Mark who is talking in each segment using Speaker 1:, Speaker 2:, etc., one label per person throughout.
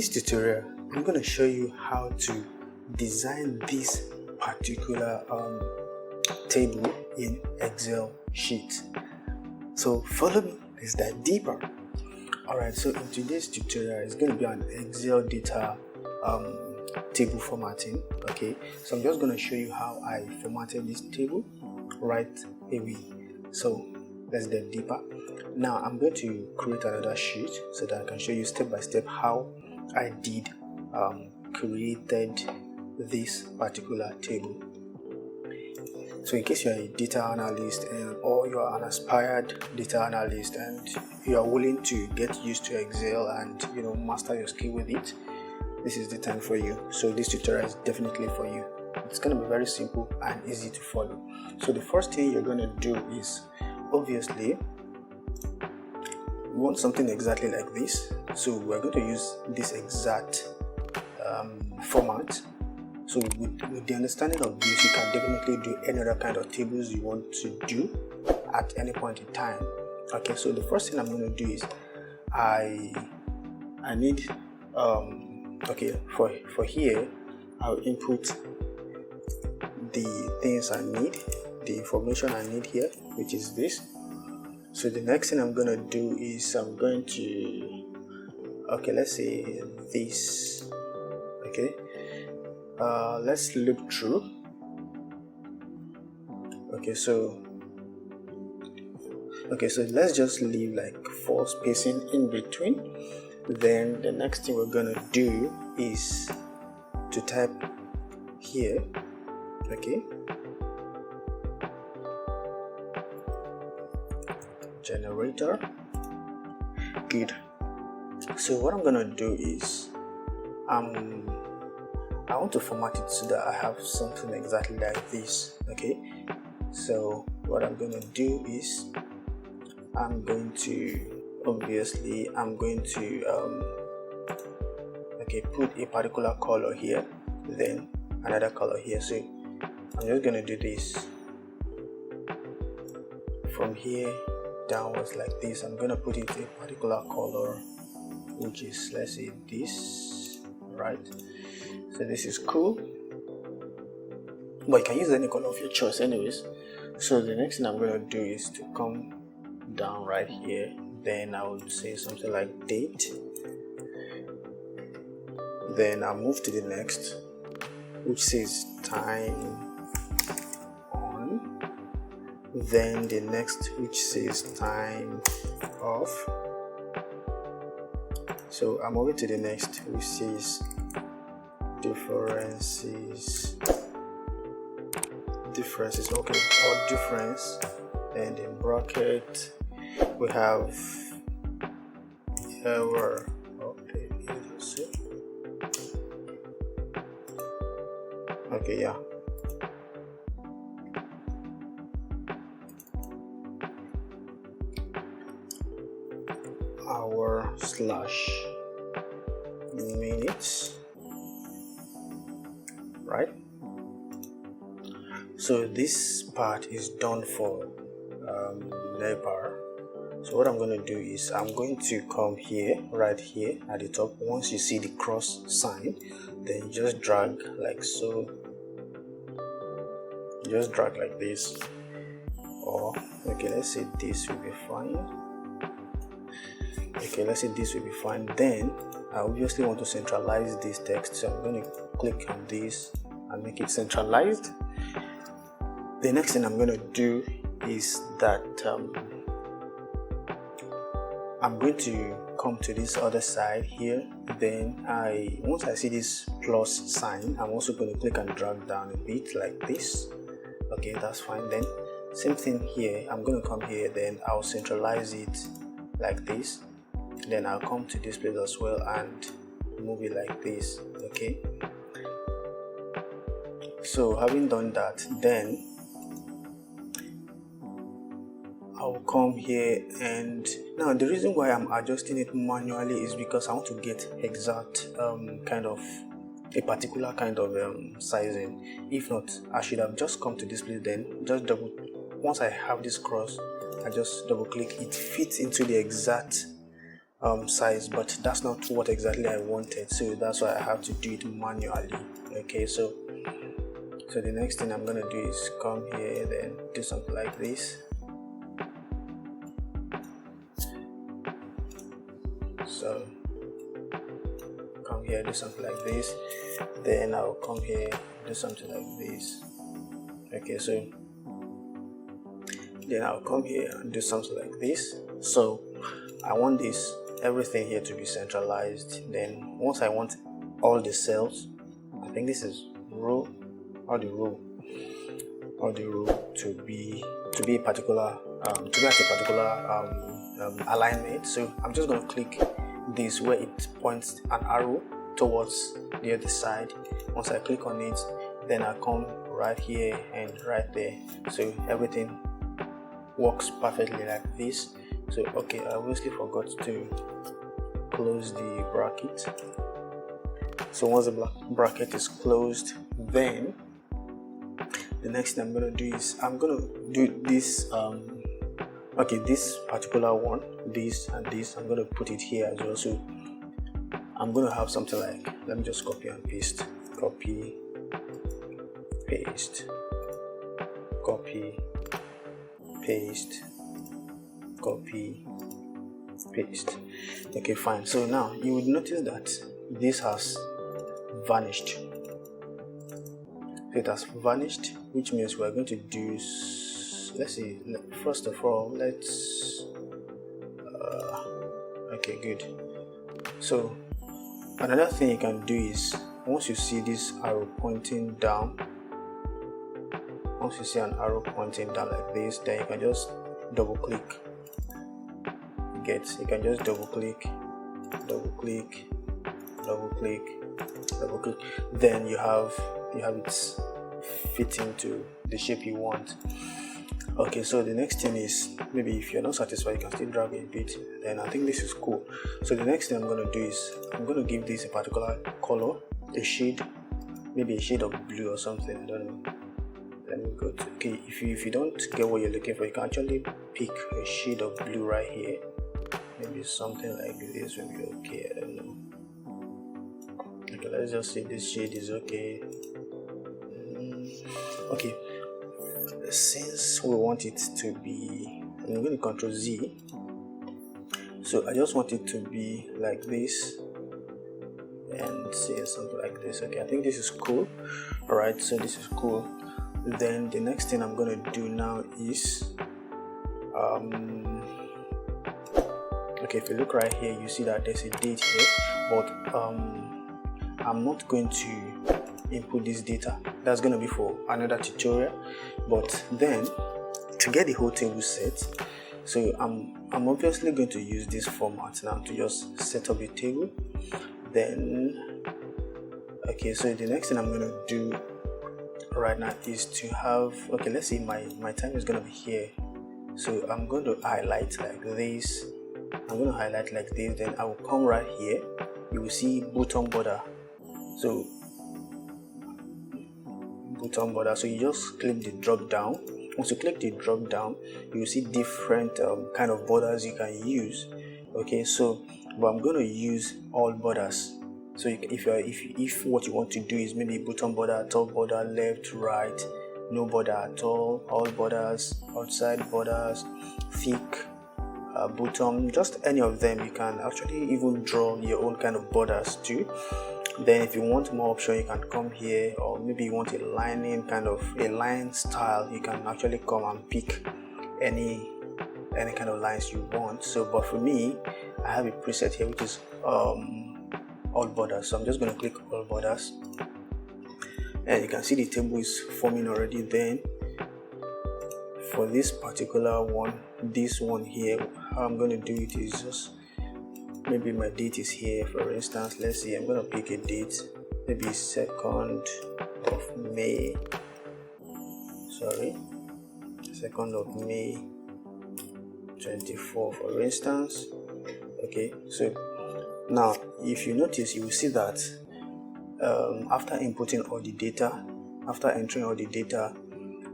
Speaker 1: this tutorial, I'm going to show you how to design this particular table in Excel sheet. So follow me, let's dive deeper. Alright, so in today's tutorial, it's going to be an Excel data table formatting. Okay, so I'm just going to show you how I formatted this table right away. So let's dive deeper. Now I'm going to create another sheet so that I can show you step by step how I did created this particular table. So in case you're a data analyst or you're an aspired data analyst and you are willing to get used to Excel and master your skill with it, this is the time for you. So this tutorial is definitely for you. It's going to be very simple and easy to follow. So the first thing you're going to do is, obviously, we want something exactly like this. So we're going to use this exact format. So with the understanding of this, you can definitely do any other kind of tables you want to do at any point in time. Okay, so the first thing I'm going to do is I need okay, for here I'll input the things I need, the information I need here, which is this. So the next thing I'm going to do is I'm going to, okay, let's say this. Okay, let's loop through. Okay, so let's just leave like 4 spacing in between. Then the next thing we're gonna do is to type here. Okay, generator. Good. So what I'm gonna do is I want to format it so that I have something exactly like this. Okay, so what I'm going to do is I'm going to put a particular color here, then another color here. So I'm just going to do this from here downwards like this. I'm going to put it a particular color, which is, let's say, this, right? So this is cool, but you can use any color of your choice anyways. So the next thing I'm going to do is to come down right here. Then I would say something like date. Then I'll move to the next, which says time on. Then the next, which says time off. So I'm moving to the next, which says differences, okay, or difference. And in bracket we have error. Okay, that's it. Okay, yeah. Hour / minutes. Right, so this part is done for labor. So what I'm going to do is I'm going to come here, right here at the top. Once you see the cross sign, then just drag like so. Just drag like this, or okay, let's say this will be fine. Okay, let's say this will be fine. Then I obviously want to centralize this text, so I'm going to click on this and make it centralized. The next thing I'm going to do is that I'm going to come to this other side here. Then once I see this plus sign, I'm also going to click and drag down a bit like this. Okay, that's fine. Then same thing here, I'm going to come here, then I'll centralize it like this. Then I'll come to this place as well and move it like this. Okay, so having done that, then I'll come here, and now the reason why I'm adjusting it manually is because I want to get exact kind of a particular kind of sizing. If not, I should have just come to this place, then just once I have this cross, I just double click, it fits into the exact size, but that's not what exactly I wanted, so that's why I have to do it manually. Okay, so the next thing I'm gonna do is come here, then do something like this. So come here, do something like this, then I'll come here, do something like this. Okay, so then I'll come here and do something like this. So I want everything here to be centralized. Then once I want all the cells, I think this is row, or the row to be a particular alignment. So I'm just going to click this where it points an arrow towards the other side. Once I click on it, then I come right here and right there, so everything works perfectly like this. So okay, I obviously forgot to close the bracket. So once the bracket is closed, then the next thing I'm going to do is I'm going to do this this particular one, this and this, I'm going to put it here as well. So I'm going to have something like, let me just copy and paste, copy, paste, copy, paste, copy, paste. Okay, fine. So now you would notice that this has vanished. So it has vanished, which means we're going to do, let's see, first of all, let's okay, good. So another thing you can do is, once you see this arrow pointing down, once you see an arrow pointing down like this, then you can just double click. You can just double click, then you have it fit into the shape you want. Okay, so the next thing is, maybe if you're not satisfied, you can still drag a bit. Then I think this is cool. So the next thing I'm going to do is I'm going to give this a particular color, a shade, maybe a shade of blue or something, I don't know. Let me go to, okay, if you don't get what you're looking for, you can actually pick a shade of blue right here. Maybe something like this will be okay, I don't know. Okay, let's just say this shade is okay. Okay, since we want it to be, I'm going to Control Z. So I just want it to be like this and say something like this. Okay, I think this is cool. Alright, so this is cool. Then the next thing I'm going to do now is okay, if you look right here, you see that there's a date here, but I'm not going to input this data. That's going to be for another tutorial. But then to get the whole table set, so I'm obviously going to use this format now to just set up the table. Then okay, so the next thing I'm going to do right now is to have, okay, let's see, my time is going to be here, so I'm going to highlight like this. I'm going to highlight like this, then I will come right here, you will see button border. So button border, so you just click the drop down. Once you click the drop down, you will see different kind of borders you can use. Okay, so but I'm going to use all borders. So if what you want to do is maybe button border, top border, left, right, no border at all borders, outside borders, thick, bottom, just any of them, you can actually even draw your own kind of borders too. Then if you want more option, you can come here, or maybe you want a lining, kind of a line style, you can actually come and pick any kind of lines you want. So but for me, I have a preset here which is all borders, so I'm just going to click all borders, and you can see the table is forming already. Then for this particular one, this one here, how I'm going to do it is just, maybe my date is here, for instance. Let's see, I'm going to pick a date, maybe 2nd of May, 2nd of May 24, for instance. Okay, so now if you notice, you will see that after inputting all the data, after entering all the data,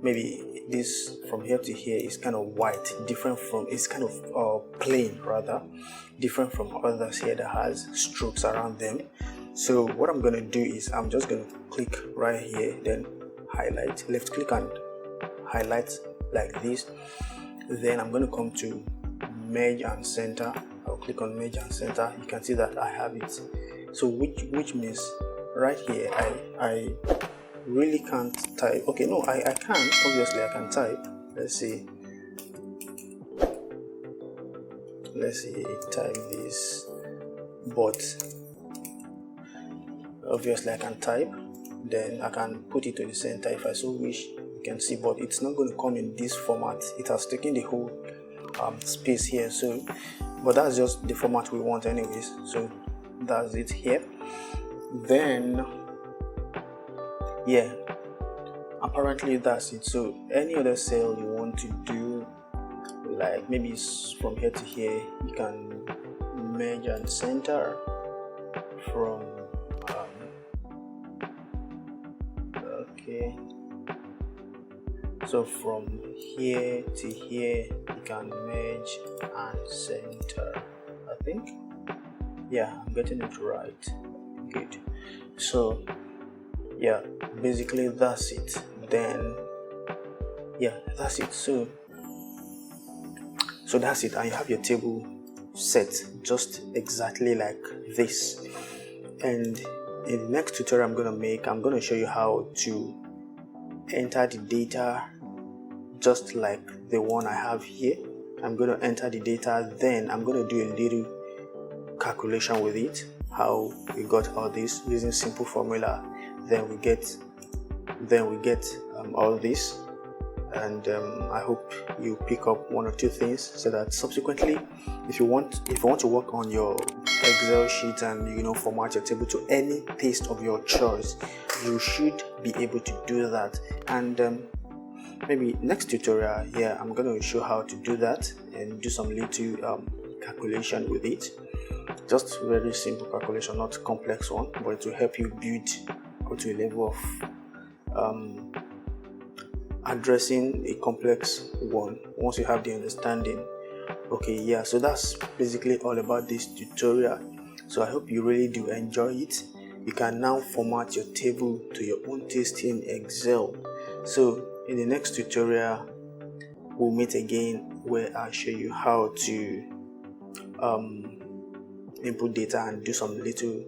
Speaker 1: maybe this from here to here is kind of white, different from, it's kind of plain rather, different from others here that has strokes around them. So what I'm going to do is I'm just going to click right here, then highlight, left click and highlight like this. Then I'm going to come to merge and center. I'll click on merge and center. You can see that I have it. So which means right here I really can't type. Okay, no, I can, obviously I can type. Let's see, type this, but obviously I can type, then I can put it to the center if I so wish. You can see, but it's not going to come in this format. It has taken the whole space here, so but that's just the format we want anyways, so that's it here. Then yeah, apparently that's it. So any other cell you want to do, like maybe it's from here to here, you can merge and center from okay, so from here to here you can merge and center, I think. Yeah, I'm getting it right. Good. So yeah, basically that's it. Then yeah, that's it. So that's it, and you have your table set just exactly like this. And in the next tutorial I'm going to show you how to enter the data just like the one I have here. I'm going to enter the data, then I'm going to do a little calculation with it, how we got all this using simple formula. Then we get all this, and I hope you pick up one or two things, so that subsequently if you want to work on your Excel sheet and format your table to any taste of your choice, you should be able to do that. And maybe next tutorial here I'm going to show how to do that and do some little calculation with it. Just very simple calculation, not complex one, but it will help you build up to a level of addressing a complex one once you have the understanding. Okay, yeah, so that's basically all about this tutorial. So I hope you really do enjoy it. You can now format your table to your own taste in Excel. So in the next tutorial we'll meet again, where I'll show you how to input data and do some little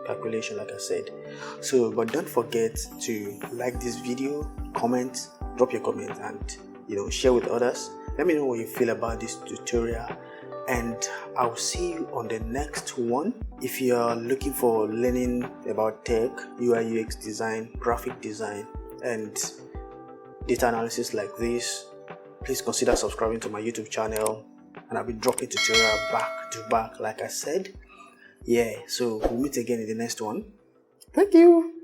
Speaker 1: calculation like I said. So but don't forget to like this video, comment, drop your comment, and share with others. Let me know what you feel about this tutorial, and I'll see you on the next one. If you are looking for learning about tech, UI UX design, graphic design, and data analysis like this, please consider subscribing to my YouTube channel, and I'll be dropping tutorial back to back like I said. Yeah, so we'll meet again in the next one. Thank you.